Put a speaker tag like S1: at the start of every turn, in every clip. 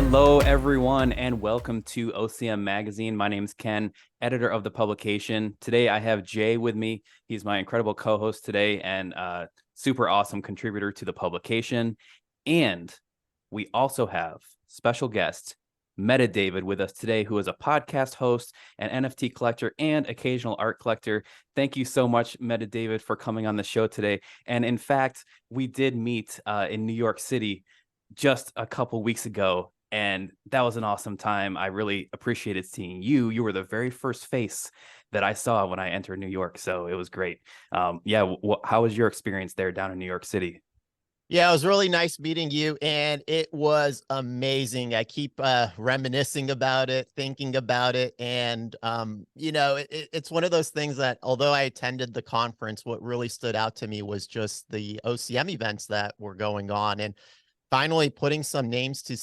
S1: Hello, everyone, and welcome to OCM Magazine. My name is Ken, editor of the publication. Today, I have Jay with me. He's my incredible co-host today and super awesome contributor to the publication. And we also have special guest, Meta David, with us today, who is a podcast host, an NFT collector, and occasional art collector. Thank you so much, Meta David, for coming on the show today. And in fact, we did meet in New York City just a couple weeks ago, and that was an awesome time. I really appreciated seeing you. You were the very first face that I saw when I entered New York, so it was great. How was your experience there down in New York City?
S2: Yeah, it was really nice meeting you, and it was amazing. I keep reminiscing about it, thinking about it, and it's one of those things that although I attended the conference, what really stood out to me was just the OCM events that were going on, and finally putting some names to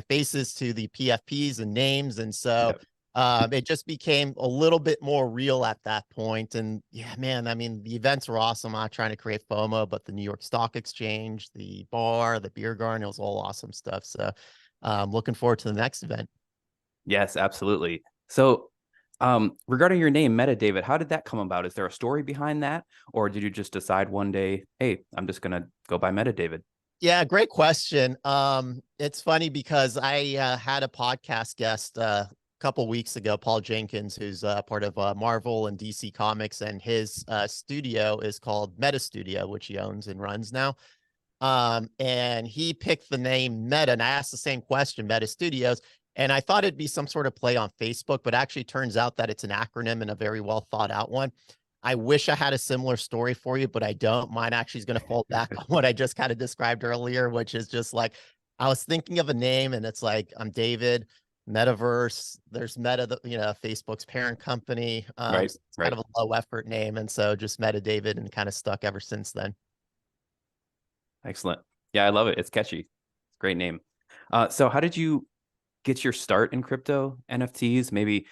S2: faces to the PFPs and names. And so it just became a little bit more real at that point. And yeah, man, I mean, the events were awesome. I'm not trying to create FOMO, but the New York Stock Exchange, the bar, the beer garden, it was all awesome stuff. So looking forward to the next event.
S1: Yes, absolutely. So regarding your name, Meta David, how did that come about? Is there a story behind that? Or did you just decide one day, hey, I'm just going to go by Meta David?
S2: Yeah, great question. It's funny because I had a podcast guest a couple weeks ago, Paul Jenkins, who's part of Marvel and DC Comics, and his studio is called Meta Studio, which he owns and runs now. And he picked the name Meta, and I asked the same question, Meta Studios, and I thought it'd be some sort of play on Facebook, but actually turns out that it's an acronym and a very well thought out one. I wish I had a similar story for you, but I don't. Mine actually is going to fall back on what I just kind of described earlier, which is just like, I was thinking of a name and it's like, I'm David, Metaverse, there's Meta, Facebook's parent company.
S1: Right.
S2: It's kind of a low effort name. And so just Meta David, and kind of stuck ever since then.
S1: Excellent. Yeah, I love it. It's catchy. Great name. So how did you get your start in crypto NFTs? Maybe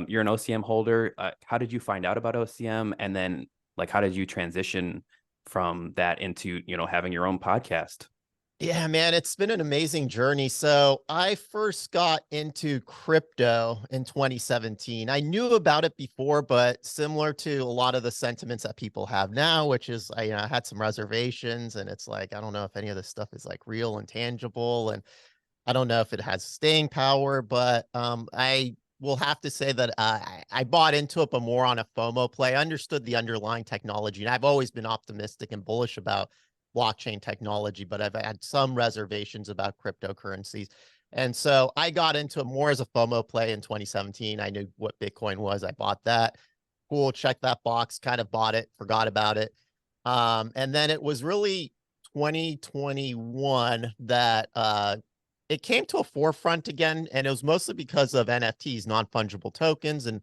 S1: you're an OCM holder. How did you find out about OCM? And then how did you transition from that into, having your own podcast?
S2: Yeah, man, it's been an amazing journey. So I first got into crypto in 2017. I knew about it before, but similar to a lot of the sentiments that people have now, which is I had some reservations, and it's like, I don't know if any of this stuff is like real and tangible, and I don't know if it has staying power, but I will have to say that I bought into it, but more on a FOMO play. I understood the underlying technology, and I've always been optimistic and bullish about blockchain technology, but I've had some reservations about cryptocurrencies. And so I got into it more as a FOMO play in 2017. I knew what Bitcoin was. I bought that. Cool, check that box, kind of bought it, forgot about it. And then it was really 2021 that it came to a forefront again, and it was mostly because of NFTs, non-fungible tokens, and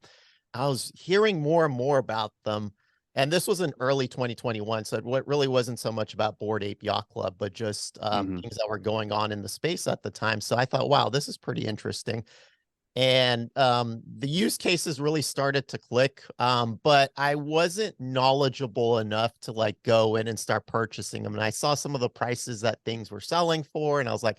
S2: I was hearing more and more about them. And this was in early 2021, so it really wasn't so much about Bored Ape Yacht Club, but just things that were going on in the space at the time. So I thought, wow, this is pretty interesting. And the use cases really started to click, but I wasn't knowledgeable enough to go in and start purchasing them. And I saw some of the prices that things were selling for, and I was like,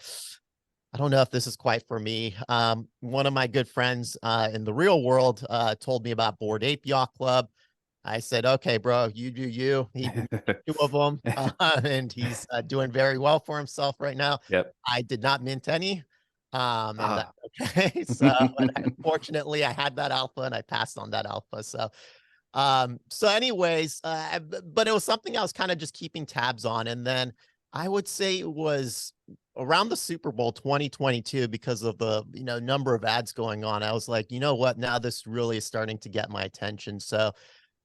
S2: I don't know if this is quite for me. One of my good friends in the real world told me about Bored Ape Yacht Club. I said, okay, bro, you do you. He did two of them, and he's doing very well for himself right now.
S1: Yep.
S2: I did not mint any, and that's okay. So unfortunately, I had that alpha, and I passed on that alpha. So anyways, but it was something I was kind of just keeping tabs on. And then I would say it was around the Super Bowl 2022, because of the number of ads going on. I was like, you know what, now this really is starting to get my attention. So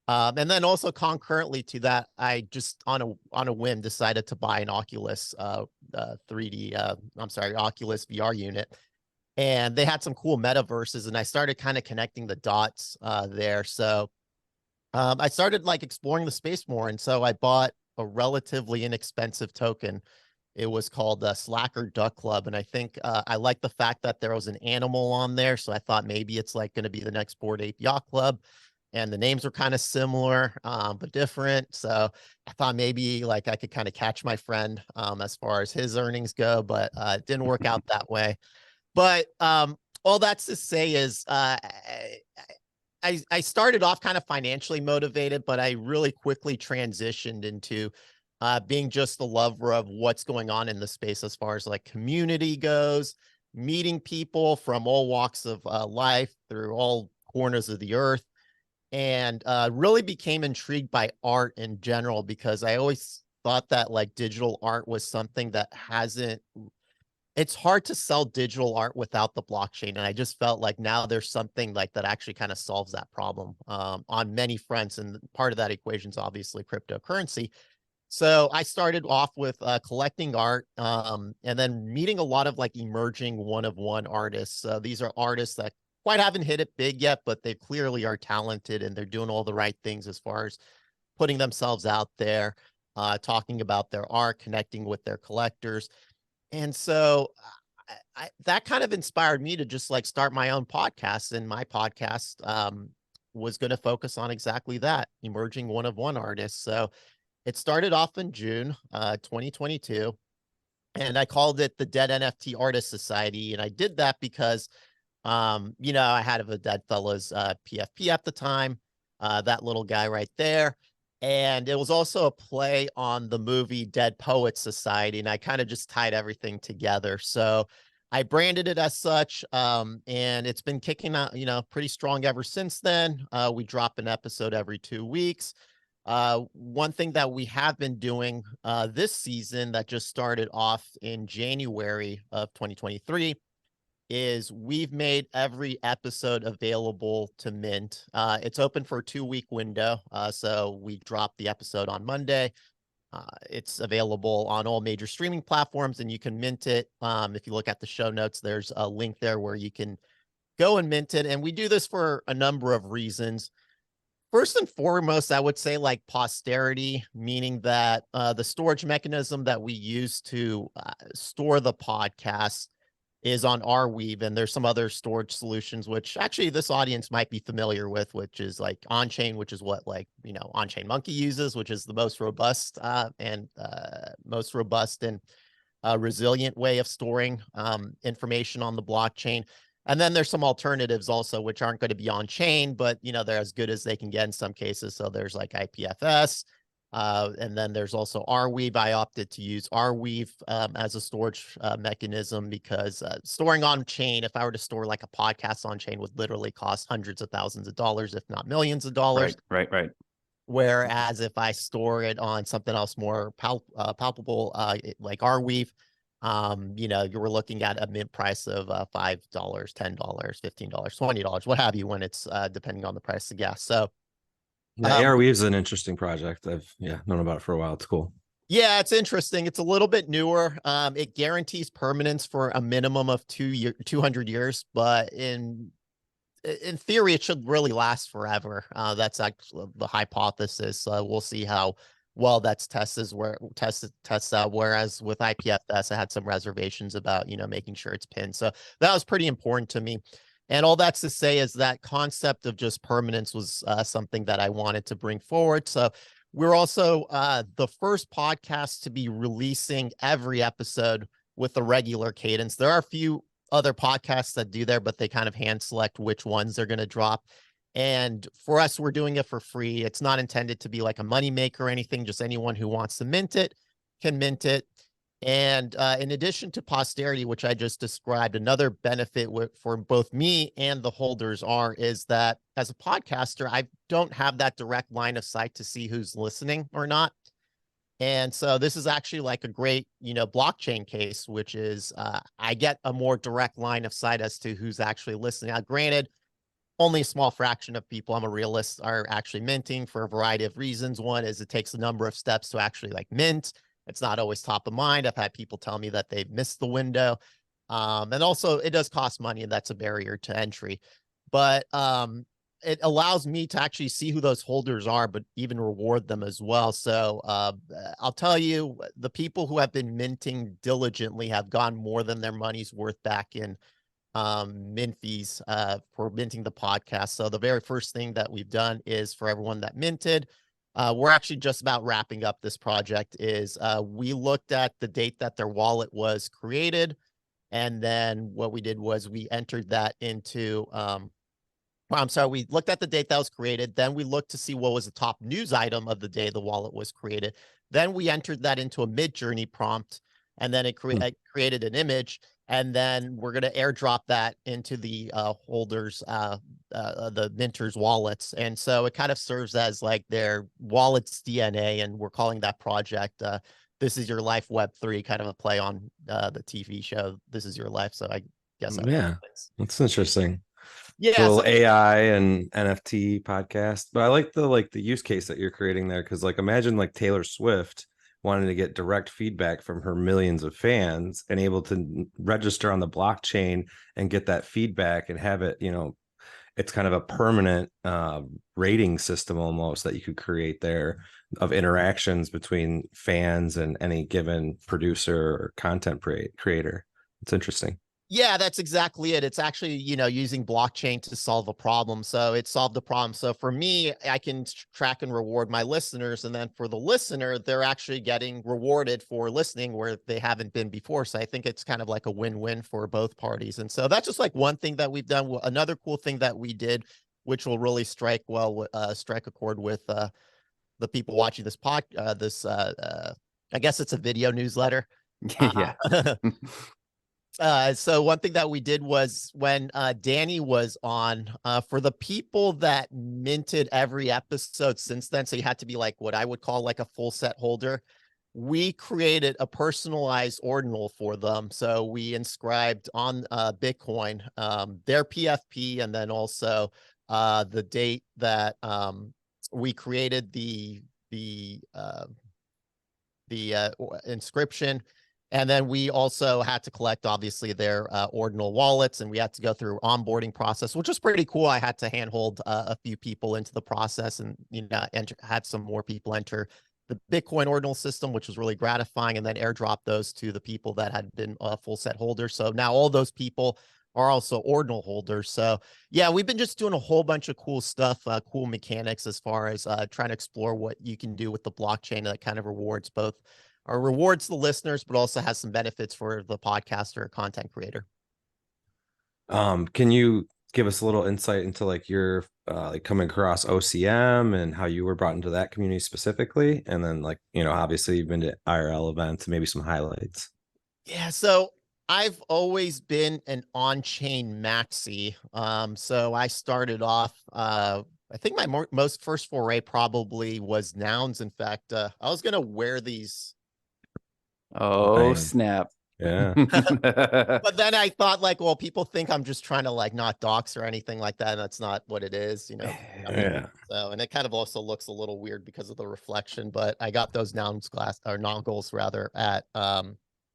S2: and then also concurrently to that, I just on a whim decided to buy an Oculus 3D Oculus VR unit, and they had some cool metaverses, and I started kind of connecting the dots there. So I started exploring the space more, and so I bought a relatively inexpensive token. It was called Slacker Duck Club, and I think I like the fact that there was an animal on there, so I thought maybe it's going to be the next Bored Ape Yacht Club. And the names were kind of similar, but different. So I thought maybe I could kind of catch my friend as far as his earnings go, but it didn't work out that way. But all that's to say is I started off kind of financially motivated, but I really quickly transitioned into being just the lover of what's going on in the space as far as like community goes, meeting people from all walks of life through all corners of the earth, and really became intrigued by art in general because I always thought that like digital art was something that hasn't it's hard to sell digital art without the blockchain. And I just felt like now there's something like that actually kind of solves that problem on many fronts. And part of that equation is obviously cryptocurrency. So I started off with collecting art and then meeting a lot of like emerging one-of-one artists. These are artists that quite haven't hit it big yet, but they clearly are talented and they're doing all the right things as far as putting themselves out there, talking about their art, connecting with their collectors. And so that kind of inspired me to just like start my own podcast. And my podcast was going to focus on exactly that, emerging one-of-one artists. So it started off in June 2022, and I called it the Dead NFT Artist Society. And I did that because, you know, I had a Dead Fellas PFP at the time, that little guy right there. And it was also a play on the movie Dead Poets Society, and I kind of just tied everything together. So I branded it as such, and it's been kicking out, you know, pretty strong ever since then. We drop an episode every 2 weeks. One thing that we have been doing this season that just started off in January of 2023 is we've made every episode available to mint. It's open for a 2-week window. So we drop the episode on Monday. It's available on all major streaming platforms and you can mint it. If you look at the show notes, there's a link there where you can go and mint it. And we do this for a number of reasons. First and foremost, I would say like posterity, meaning that the storage mechanism that we use to store the podcast is on Arweave, and there's some other storage solutions, which actually this audience might be familiar with, which is like OnChain, which is what like, you know, OnChainMonkey uses, which is the most robust and resilient way of storing information on the blockchain. And then there's some alternatives also, which aren't going to be on chain, but you know, they're as good as they can get in some cases. So there's like IPFS. And then there's also Arweave. I opted to use Arweave as a storage mechanism because storing on chain, if I were to store like a podcast on chain, would literally cost hundreds of thousands of dollars, if not millions of dollars.
S1: Right.
S2: Whereas if I store it on something else more palpable, like Arweave, you know, you were looking at a mint price of $5, $10, $15, $20, what have you, when it's depending on the price of gas. So
S3: yeah, Arweave is an interesting project. I've known about it for a while. It's cool.
S2: Yeah, it's interesting. It's a little bit newer. It guarantees permanence for a minimum of 200 years, but in theory, it should really last forever. That's actually the hypothesis. We'll see how well that's tests out. Whereas with IPFS, I had some reservations about, you know, making sure it's pinned. So that was pretty important to me. And all that's to say is that concept of just permanence was something that I wanted to bring forward. So we're also the first podcast to be releasing every episode with a regular cadence. There are a few other podcasts that do there, but they kind of hand select which ones they're going to drop. And for us, we're doing it for free. It's not intended to be like a moneymaker or anything. Just anyone who wants to mint it can mint it. And in addition to posterity, which I just described, another benefit for both me and the holders is that as a podcaster, I don't have that direct line of sight to see who's listening or not. And so this is actually like a great, you know, blockchain case, which is I get a more direct line of sight as to who's actually listening. Now, granted, only a small fraction of people, I'm a realist, are actually minting for a variety of reasons. One is it takes a number of steps to actually like mint. It's not always top of mind. I've had people tell me that they've missed the window. And also it does cost money, and that's a barrier to entry. But it allows me to actually see who those holders are, but even reward them as well. So I'll tell you, the people who have been minting diligently have gotten more than their money's worth back in mint fees for minting the podcast. So the very first thing that we've done is for everyone that minted, we're actually just about wrapping up this project, is we looked at the date that their wallet was created, And then what we did was we entered that into, we looked at the date that was created. Then we looked to see what was the top news item of the day the wallet was created. Then we entered that into a Mid-Journey prompt, and then it created an image. And then we're going to airdrop that into the holders, the minters' wallets. And so it kind of serves as like their wallet's DNA. And we're calling that project This Is Your Life Web3, kind of a play on the TV show This Is Your Life. So I guess
S3: Yeah, that's interesting.
S2: Yeah,
S3: little
S2: so
S3: AI and NFT podcast. But I like the use case that you're creating there, because like imagine like Taylor Swift wanting to get direct feedback from her millions of fans and able to register on the blockchain and get that feedback and have it, it's kind of a permanent rating system almost that you could create there of interactions between fans and any given producer or content creator. It's interesting.
S2: Yeah, that's exactly it. It's actually, using blockchain to solve a problem. So it solved the problem. So for me, I can track and reward my listeners. And then for the listener, they're actually getting rewarded for listening where they haven't been before. So I think it's kind of like a win-win for both parties. And so that's just like one thing that we've done. Another cool thing that we did, which will really strike a chord with the people watching this I guess it's a video newsletter.
S1: Yeah.
S2: So one thing that we did was when Danny was on, for the people that minted every episode since then, so you had to be like what I would call like a full set holder, we created a personalized ordinal for them. So we inscribed on Bitcoin their PFP, and then also the date that we created the inscription. And then we also had to collect, obviously, their ordinal wallets, and we had to go through onboarding process, which was pretty cool. I had to handhold a few people into the process, and had some more people enter the Bitcoin ordinal system, which was really gratifying, and then airdrop those to the people that had been full set holders. So now all those people are also ordinal holders. So yeah, we've been just doing a whole bunch of cool stuff, cool mechanics as far as trying to explore what you can do with the blockchain that kind of rewards the listeners, but also has some benefits for the podcaster or content creator.
S3: Can you give us a little insight into like your like coming across OCM and how you were brought into that community specifically? And then like, obviously you've been to IRL events, maybe some highlights.
S2: Yeah, so I've always been an on-chain maxi. So I started off, I think my most first foray probably was nouns. In fact, I was going to wear these.
S1: Oh, snap.
S3: Yeah.
S2: But then I thought like, well, people think I'm just trying to like not dox or anything like that. And that's not what it is,
S3: Yeah.
S2: So, and it kind of also looks a little weird because of the reflection, but I got those non-goals rather at,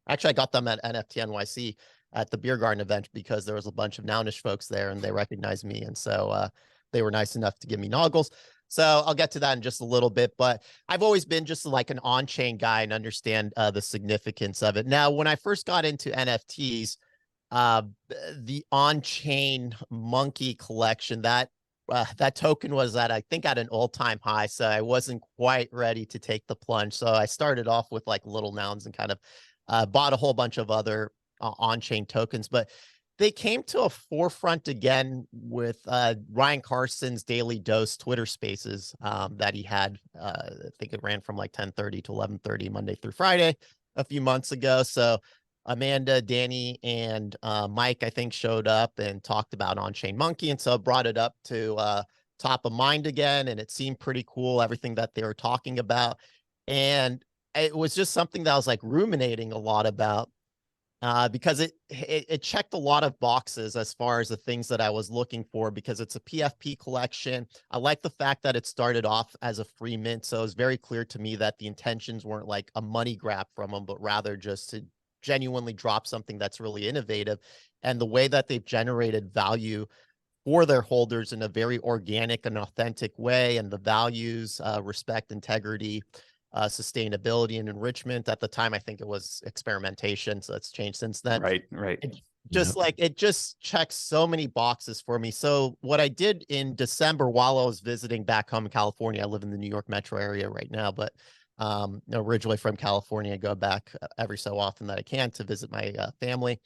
S2: actually I got them at NFT NYC at the Beer Garden event because there was a bunch of Nounish folks there and they recognized me. And so they were nice enough to give me noggles. So I'll get to that in just a little bit, but I've always been just like an on-chain guy and understand the significance of it. Now, when I first got into NFTs, the OnChainMonkey collection, that token was I think at an all-time high. So I wasn't quite ready to take the plunge. So I started off with like little nouns and kind of bought a whole bunch of other on-chain tokens, but they came to a forefront again with Ryan Carson's Daily Dose Twitter Spaces that he had. I think it ran from like 10:30 to 11:30 Monday through Friday a few months ago. So Amanda, Danny, and Mike, I think, showed up and talked about OnChainMonkey, and so brought it up to top of mind again, and it seemed pretty cool, everything that they were talking about. And it was just something that I was like ruminating a lot about. Because it checked a lot of boxes as far as the things that I was looking for, because it's a PFP collection. I like the fact that it started off as a free mint. So it was very clear to me that the intentions weren't like a money grab from them, but rather just to genuinely drop something that's really innovative. And the way that they've generated value for their holders in a very organic and authentic way, and the values, respect, integrity, sustainability, and enrichment. At the time, I think it was experimentation, so it's changed since then.
S1: Right.
S2: It just checks so many boxes for me. So what I did in December while I was visiting back home in California, I live in the New York metro area right now, but originally from California, I go back every so often that I can to visit my family.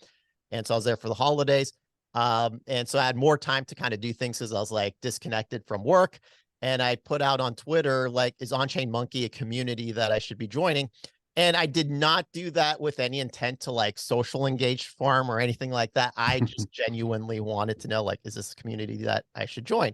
S2: And so I was there for the holidays. And so I had more time to kind of do things as I was like disconnected from work. And I put out on Twitter, like, is OnChainMonkey a community that I should be joining? And I did not do that with any intent to like social engage farm or anything like that. I just genuinely wanted to know, like, is this a community that I should join?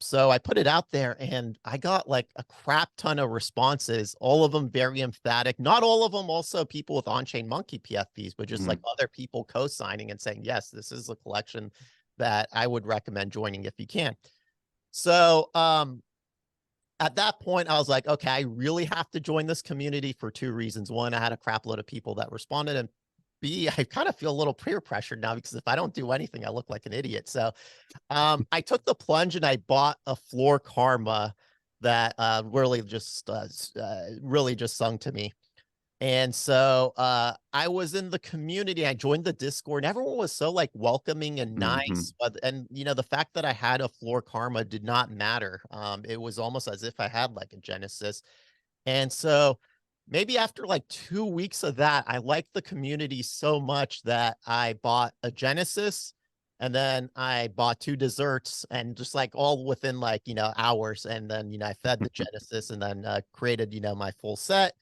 S2: So I put it out there and I got like a crap ton of responses, all of them very emphatic. Not all of them also people with OnChainMonkey PFPs, but just like other people co-signing and saying, yes, this is a collection that I would recommend joining if you can. So at that point, I was like, okay, I really have to join this community for two reasons. One, I had a crap load of people that responded, and B, I kind of feel a little peer pressured now because if I don't do anything, I look like an idiot. So I took the plunge and I bought a floor karma that really just sung to me. And so I was in the community. I joined the Discord, and everyone was so like welcoming and nice. And you know, the fact that I had a floor karma did not matter. It was almost as if I had like a Genesis. And so maybe after like 2 weeks of that, I liked the community so much that I bought a Genesis, and then I bought 2 desserts, and just like all within like, you know, hours. And then, you know, I fed the Genesis and then created, you know, my full set,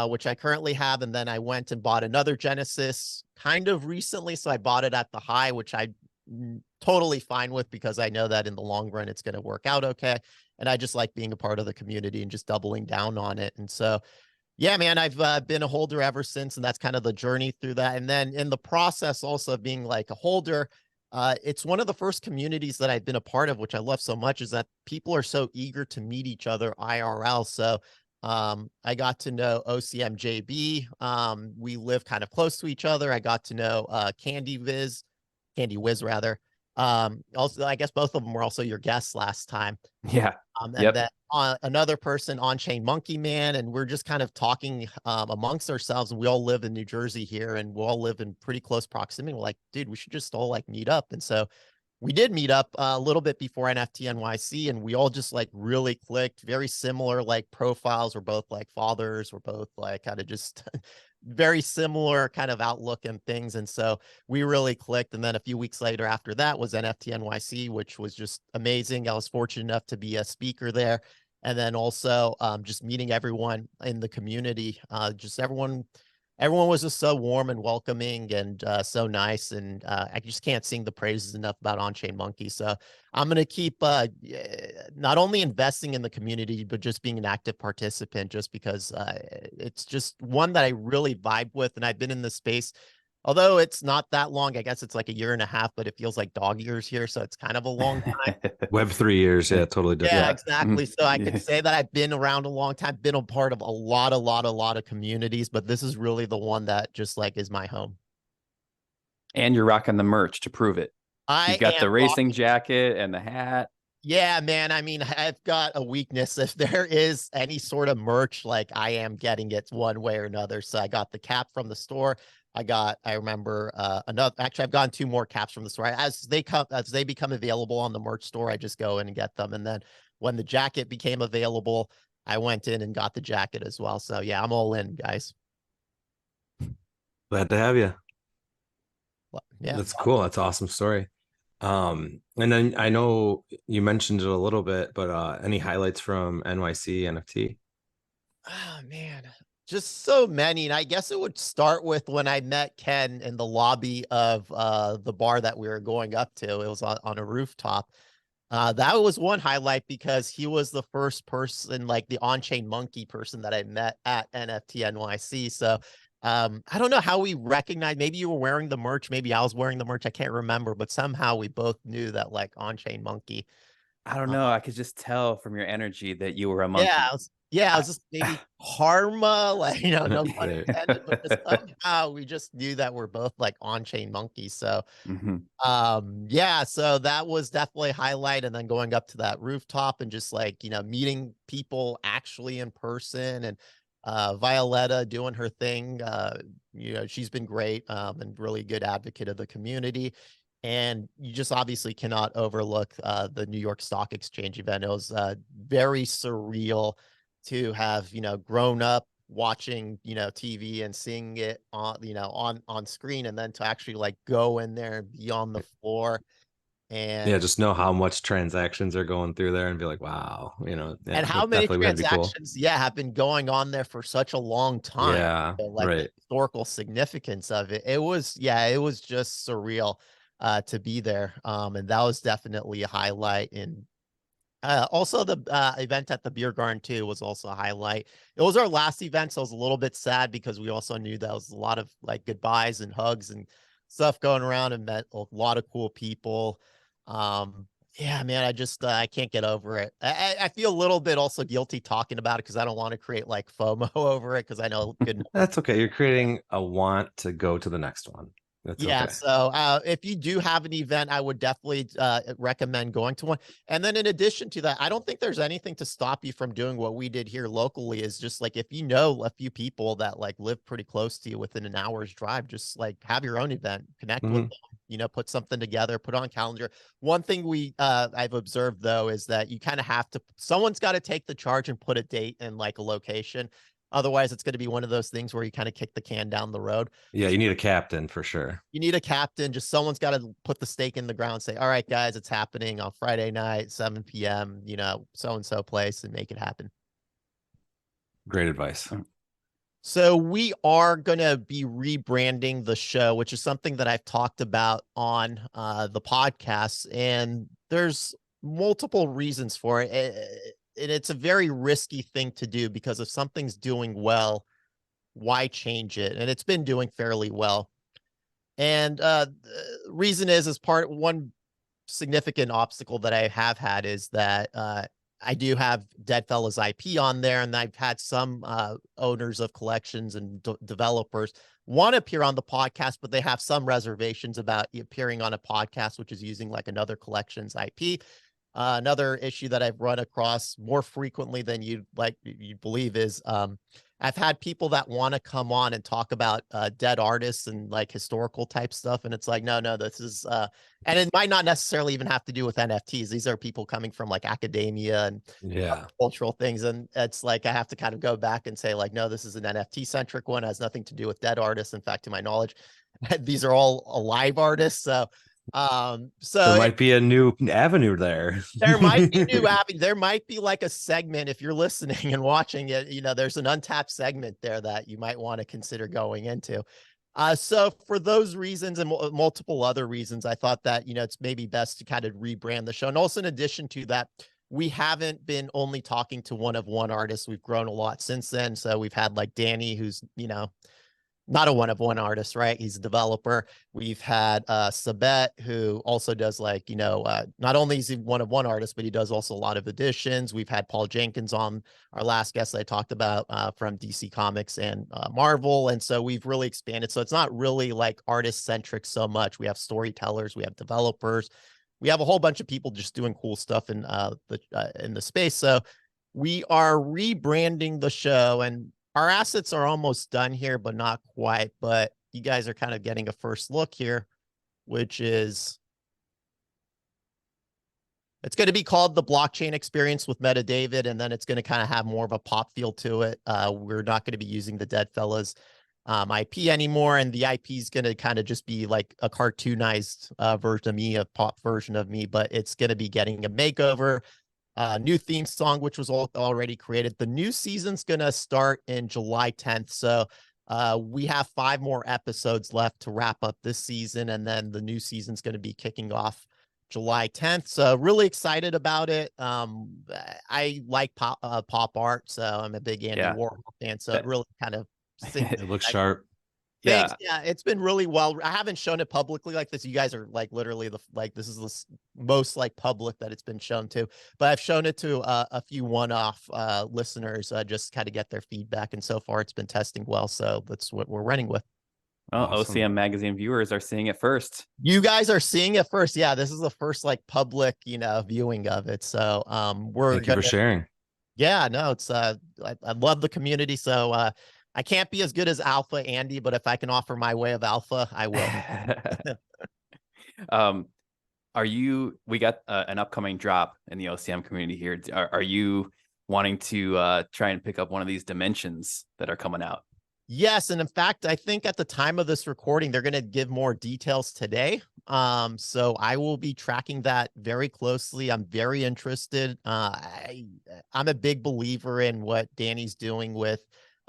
S2: which I currently have. And then I went and bought another Genesis kind of recently. So I bought it at the high, which I totally fine with because I know that in the long run, it's going to work out okay. And I just like being a part of the community and just doubling down on it. And so, yeah, man, I've been a holder ever since. And that's kind of the journey through that. And then in the process also of being like a holder, it's one of the first communities that I've been a part of, which I love so much, is that people are so eager to meet each other IRL. So I got to know OCM JB. We live kind of close to each other. I got to know Candy Wiz rather. Also, I guess both of them were also your guests last time.
S1: Yeah.
S2: And then another person, OnChainMonkey man, and we're just kind of talking amongst ourselves. And we all live in New Jersey here, and we all live in pretty close proximity. We're like, dude, we should just all like meet up. And so we did meet up a little bit before NFT NYC, and we all just like really clicked. Very similar like profiles. We're both like fathers. We're both like kind of just very similar kind of outlook and things. And so we really clicked. And then a few weeks later after that was NFT NYC, which was just amazing. I was fortunate enough to be a speaker there. And then also just meeting everyone in the community, just everyone was just so warm and welcoming and so nice. And I just can't sing the praises enough about OnChainMonkey. So I'm going to keep not only investing in the community, but just being an active participant, just because it's just one that I really vibe with. And I've been in this space, although it's not that long. I guess it's like 1.5 years, but it feels like dog years here. So it's kind of a long time.
S3: Web 3 years. Yeah, totally different.
S2: Yeah, exactly. So I could say that I've been around a long time, been a part of a lot of communities, but this is really the one that just like is my home.
S1: And you're rocking the merch to prove it. You've got the racing jacket and the hat.
S2: Yeah, man. I mean, I've got a weakness. If there is any sort of merch, like I am getting it one way or another. So I got the cap from the store. I remember actually I've gotten 2 more caps from the store. As they become available on the merch store, I just go in and get them. And then when the jacket became available, I went in and got the jacket as well. So yeah, I'm all in, guys.
S3: Glad to have you.
S2: Well, yeah,
S3: That's cool. That's an awesome story. And then I know you mentioned it a little bit, but any highlights from NYC NFT?
S2: Oh man, just so many. And I guess it would start with when I met Ken in the lobby of the bar that we were going up to. It was on a rooftop. That was one highlight because he was the first person, like the OnChainMonkey person that I met at NFT NYC. So I don't know how we recognized. Maybe you were wearing the merch. Maybe I was wearing the merch. I can't remember, but somehow we both knew that like OnChainMonkey.
S1: I don't know. I could just tell from your energy that you were a monkey.
S2: Yeah, I was just maybe karma, like, you know, no pun intended, but just somehow we just knew that we're both like OnChainMonkey. So, yeah, so that was definitely a highlight. And then going up to that rooftop and just like, you know, meeting people actually in person, and Violetta doing her thing. You know, she's been great and really good advocate of the community. And you just obviously cannot overlook the New York Stock Exchange event. It was very surreal to have, you know, grown up watching, TV and seeing it on, on screen, and then to actually like go in there and be on the floor
S3: Yeah,
S2: and
S3: just know how much transactions are going through there and be like, wow, yeah,
S2: how
S3: that
S2: many
S3: definitely would be cool.
S2: transactions, have been going on there for such a long time.
S3: Yeah,
S2: So, like the
S3: right.
S2: historical significance of it. It was just surreal to be there. And that was definitely a highlight. And also the event at the beer garden too was also a highlight. It was our last event, so I was a little bit sad because we also knew that was a lot of like goodbyes and hugs and stuff going around, and met a lot of cool people. Yeah, man, I just I can't get over it. I feel a little bit also guilty talking about it because I don't want to create like FOMO over it, because I know good.
S3: That's okay. You're creating a want to go to the next one. That's
S2: Yeah,
S3: okay.
S2: so if you do have an event, I would definitely recommend going to one. And then in addition to that, I don't think there's anything to stop you from doing what we did here locally. Is just like, if you know a few people that like live pretty close to you within an hour's drive, just like have your own event, connect with them, put something together, put on calendar. One thing I've observed though is that you kind of have to, someone's got to take the charge and put a date and like a location. Otherwise, it's going to be one of those things where you kind of kick the can down the road.
S3: Yeah, you need a captain for sure.
S2: You need a captain. Just someone's got to put the stake in the ground and say, all right, guys, it's happening on Friday night, 7 p.m., so-and-so place, and make it happen.
S3: Great advice.
S2: So we are going to be rebranding the show, which is something that I've talked about on the podcast. And there's multiple reasons for it. And it's a very risky thing to do, because if something's doing well, why change it? And it's been doing fairly well. And the reason is one significant obstacle that I have had is that I do have Deadfellas IP on there, and I've had some owners of collections and developers want to appear on the podcast, but they have some reservations about appearing on a podcast which is using like another collection's IP. Another issue that I've run across more frequently than you'd believe is I've had people that want to come on and talk about dead artists and like historical type stuff. And it's like, no, this is, and it might not necessarily even have to do with NFTs. These are people coming from like academia and cultural things. And it's like, I have to kind of go back and say like, no, this is an NFT centric one. It has nothing to do with dead artists. In fact, to my knowledge, these are all alive artists. So
S3: there might be a new avenue there.
S2: There might be new avenue. There might be like a segment, if you're listening and watching it, there's an untapped segment there that you might want to consider going into. So for those reasons and multiple other reasons, I thought that, it's maybe best to kind of rebrand the show. And also in addition to that, we haven't been only talking to one artist. We've grown a lot since then. So we've had like Danny, who's, not a one-of-one artist, right? He's a developer. We've had Sabet, who also does like, not only is he one-of-one artist, but he does also a lot of editions. We've had Paul Jenkins on, our last guest that I talked about from DC Comics and Marvel. And so we've really expanded. So it's not really like artist-centric so much. We have storytellers, we have developers, we have a whole bunch of people just doing cool stuff in the space. So we are rebranding the show, and our assets are almost done here, but not quite. But you guys are kind of getting a first look here, which is, it's going to be called the Blockchain Experience with Meta David, and then it's going to kind of have more of a pop feel to it. We're not going to be using the Deadfellas IP anymore, and the IP is going to kind of just be like a cartoonized version of me, a pop version of me, but it's going to be getting a makeover. New theme song, which was already created. The new season's gonna start in July 10th. So we have 5 more episodes left to wrap up this season, and then the new season's gonna be kicking off July 10th. So really excited about it. I like pop art, so I'm a big Andy Warhol fan. So it really kind of
S3: it looks sharp.
S2: Thanks. Yeah, it's been really well. I haven't shown it publicly like this. You guys are like literally this is the most like public that it's been shown to, but I've shown it to a few one-off listeners just kind of get their feedback, and so far it's been testing well. So that's what we're running with.
S1: Well, awesome. OCM Magazine viewers are seeing it first.
S2: You guys are seeing it first. Yeah, this is the first like public, viewing of it. So
S3: thank you for sharing.
S2: Yeah, no, it's I love the community. So I can't be as good as Alpha Andy, but if I can offer my way of Alpha, I will.
S1: We got an upcoming drop in the OCM community here. Are you wanting to try and pick up one of these dimensions that are coming out.
S2: Yes, and in fact, I think at the time of this recording, they're going to give more details today. So I will be tracking that very closely. I'm very interested. I'm a big believer in what Danny's doing with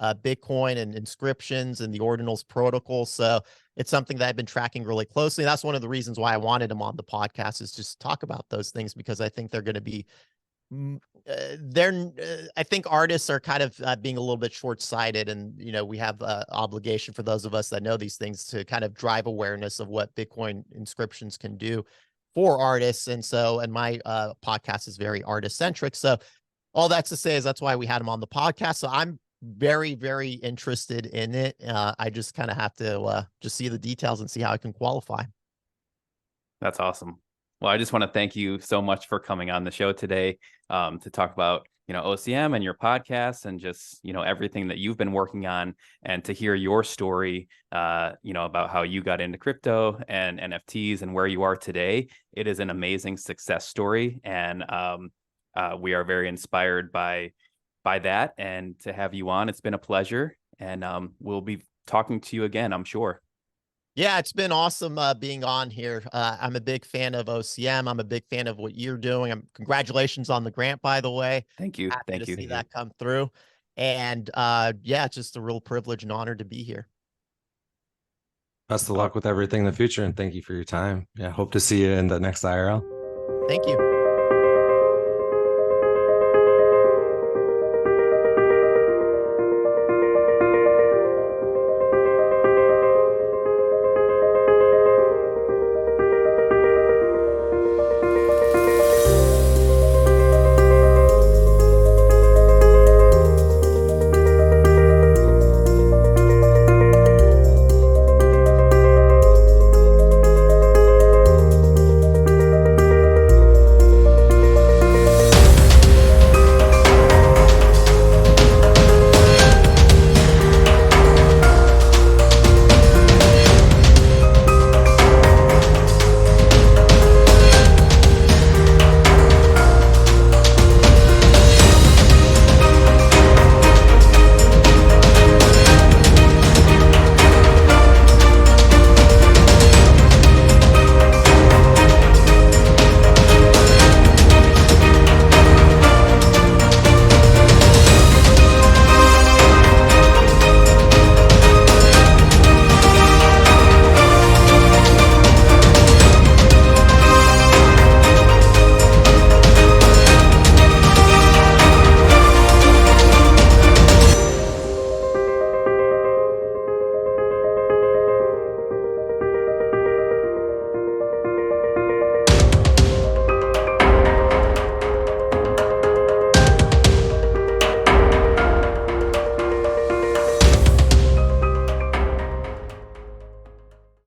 S2: Bitcoin and inscriptions and the ordinals protocol. So it's something that I've been tracking really closely. That's one of the reasons why I wanted him on the podcast, is just talk about those things, because I think they're going to be I think artists are kind of being a little bit short-sighted, and we have obligation for those of us that know these things to kind of drive awareness of what Bitcoin inscriptions can do for artists. And my podcast is very artist-centric. So all that's to say is that's why we had him on the podcast. So I'm very, very interested in it. I just kind of have to just see the details and see how I can qualify.
S1: That's awesome. Well, I just want to thank you so much for coming on the show today to talk about, OCM and your podcast, and just, everything that you've been working on, and to hear your story, about how you got into crypto and NFTs and where you are today. It is an amazing success story. And we are very inspired by that. And to have you on, it's been a pleasure. And we'll be talking to you again, I'm sure.
S2: Yeah, it's been awesome being on here. I'm a big fan of OCM. I'm a big fan of what you're doing. Congratulations on the grant, by the way.
S1: Thank you.
S2: Happy
S1: Thank
S2: to
S1: you.
S2: see that come through. And yeah, it's just a real privilege and honor to be here.
S3: Best of luck with everything in the future, and thank you for your time. Yeah, hope to see you in the next IRL.
S2: Thank you.